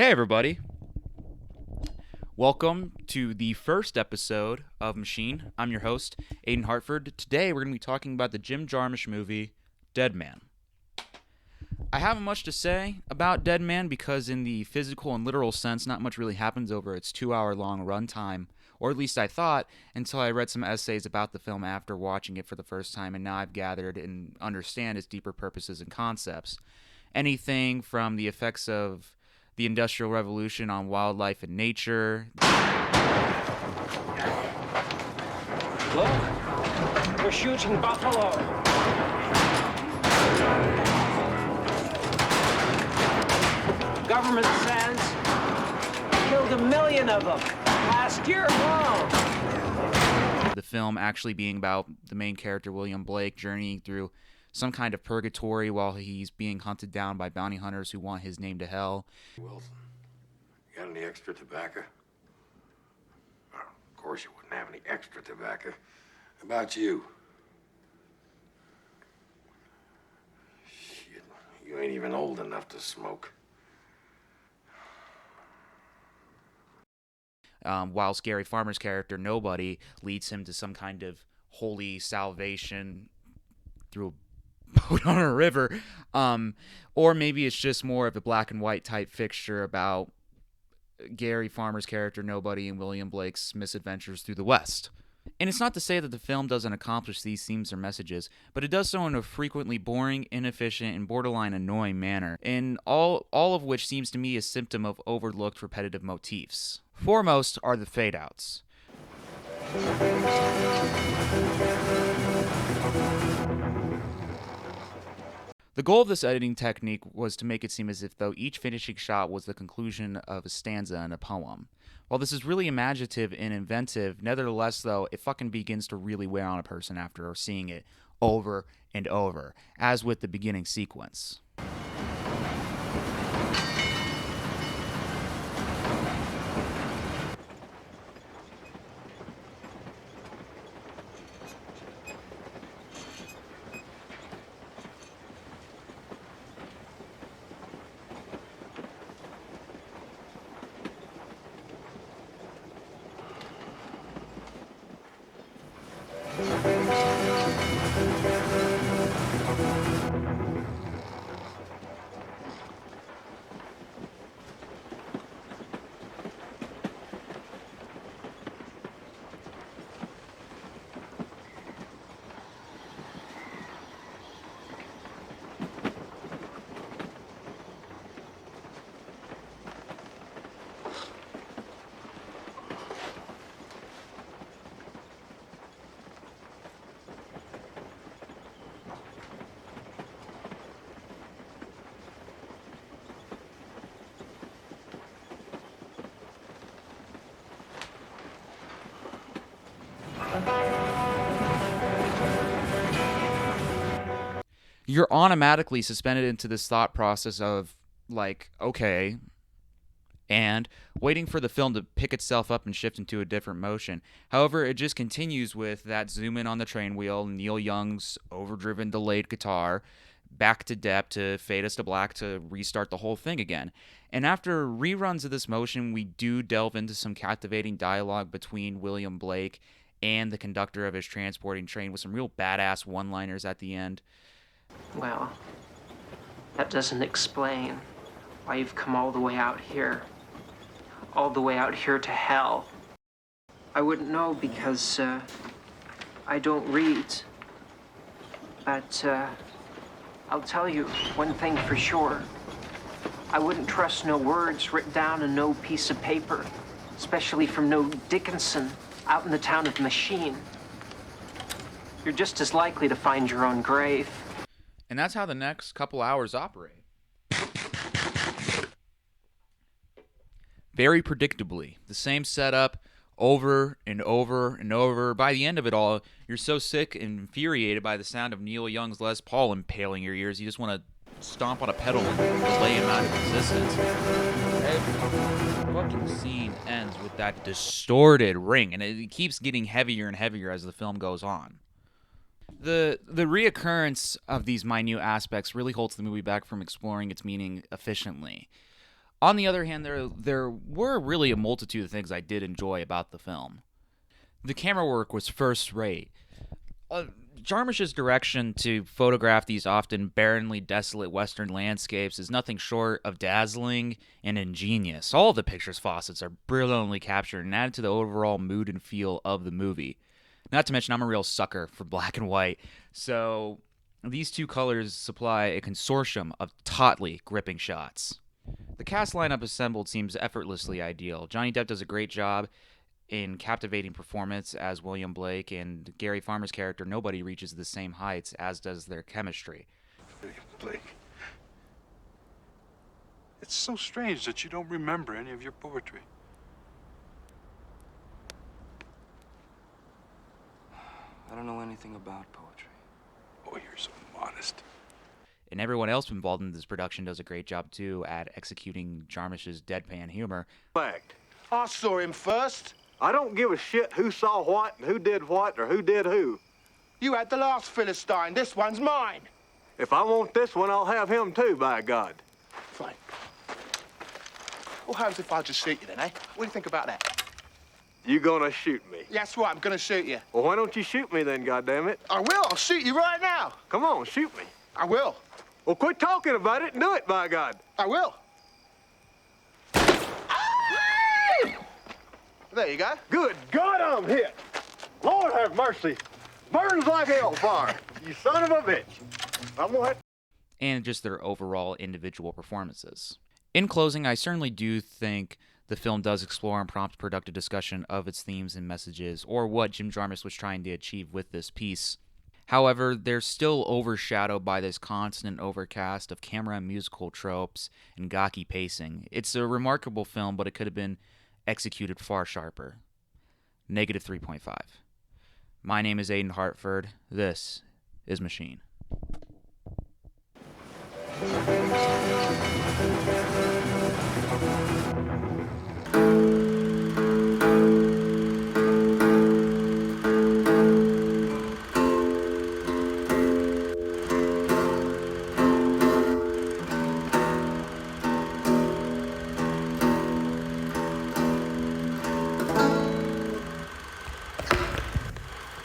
Hey everybody, welcome to the first episode of Machine. I'm your host, Ayden Hartford. Today we're going to be talking about the Jim Jarmusch movie, Dead Man. I haven't much to say about Dead Man because in the physical and literal sense, not much really happens over its 2-hour-long runtime, or at least I thought, until I read some essays about the film after watching it for the first time, and now I've gathered and understand its deeper purposes and concepts. Anything from the effects of the Industrial Revolution on wildlife and nature. Look, they're shooting buffalo. Government says killed 1 million of them last year alone. The film actually being about the main character, William Blake, journeying through some kind of purgatory while he's being hunted down by bounty hunters who want his name to hell. Wilson, you got any extra tobacco? Well, of course you wouldn't have any extra tobacco. How about you? Shit, you ain't even old enough to smoke. While Gary Farmer's character, Nobody, leads him to some kind of holy salvation through a boat on a river. Or maybe it's just more of a black and white type fixture about Gary Farmer's character, Nobody, and William Blake's misadventures through the West. And it's not to say that the film doesn't accomplish these themes or messages, but it does so in a frequently boring, inefficient, and borderline annoying manner, and all of which seems to me a symptom of overlooked repetitive motifs. Foremost are the fade-outs. The goal of this editing technique was to make it seem as if though each finishing shot was the conclusion of a stanza in a poem. While this is really imaginative and inventive, nevertheless, though, it fucking begins to really wear on a person after seeing it over and over, as with the beginning sequence. You're automatically suspended into this thought process of, like, okay, and waiting for the film to pick itself up and shift into a different motion. However, it just continues with that zoom in on the train wheel, Neil Young's overdriven delayed guitar, back to depth to fade us to black to restart the whole thing again. And after reruns of this motion, we do delve into some captivating dialogue between William Blake and the conductor of his transporting train with some real badass one-liners at the end. Well, that doesn't explain why you've come all the way out here. All the way out here to hell. I wouldn't know because, I don't read. But, I'll tell you one thing for sure. I wouldn't trust no words written down on no piece of paper, especially from no Dickinson out in the town of Machine. You're just as likely to find your own grave. And that's how the next couple hours operate. Very predictably. The same setup over and over and over. By the end of it all, you're so sick and infuriated by the sound of Neil Young's Les Paul impaling your ears, you just want to stomp on a pedal and delay him out of existence. Every fucking scene ends with that distorted ring, and it keeps getting heavier and heavier as the film goes on. The reoccurrence of these minute aspects really holds the movie back from exploring its meaning efficiently. On the other hand, there were really a multitude of things I did enjoy about the film. The camera work was first rate. Jarmusch's direction to photograph these often barrenly desolate western landscapes is nothing short of dazzling and ingenious. All of the picture's facets are brilliantly captured and added to the overall mood and feel of the movie. Not to mention, I'm a real sucker for black and white, so these two colors supply a consortium of tautly gripping shots. The cast lineup assembled seems effortlessly ideal. Johnny Depp does a great job in captivating performance as William Blake, and Gary Farmer's character, nobody reaches the same heights, as does their chemistry. William Blake. It's so strange that you don't remember any of your poetry. I don't know anything about poetry. Oh, you're so modest. And everyone else involved in this production does a great job too at executing Jarmusch's deadpan humor. Fact. I saw him first. I don't give a shit who saw what and who did what or who did who. You had the last Philistine. This one's mine. If I want this one, I'll have him too, by God. Fine. What happens if I just shoot you then, eh? What do you think about that? You gonna shoot me? That's right, I'm gonna shoot you. Well, why don't you shoot me then, goddammit? I will. I'll shoot you right now. Come on, shoot me. I will. Well, quit talking about it and do it, by God. I will. There you go. Good God, I'm hit. Lord have mercy. Burns like hellfire. You son of a bitch. I'm gonna have... And just their overall individual performances. In closing, I certainly do think the film does explore and prompt productive discussion of its themes and messages, or what Jim Jarmusch was trying to achieve with this piece. However, they're still overshadowed by this constant overcast of camera and musical tropes and gawky pacing. It's a remarkable film, but it could have been executed far sharper. Negative 3.5. My name is Ayden Hartford. This is Machine.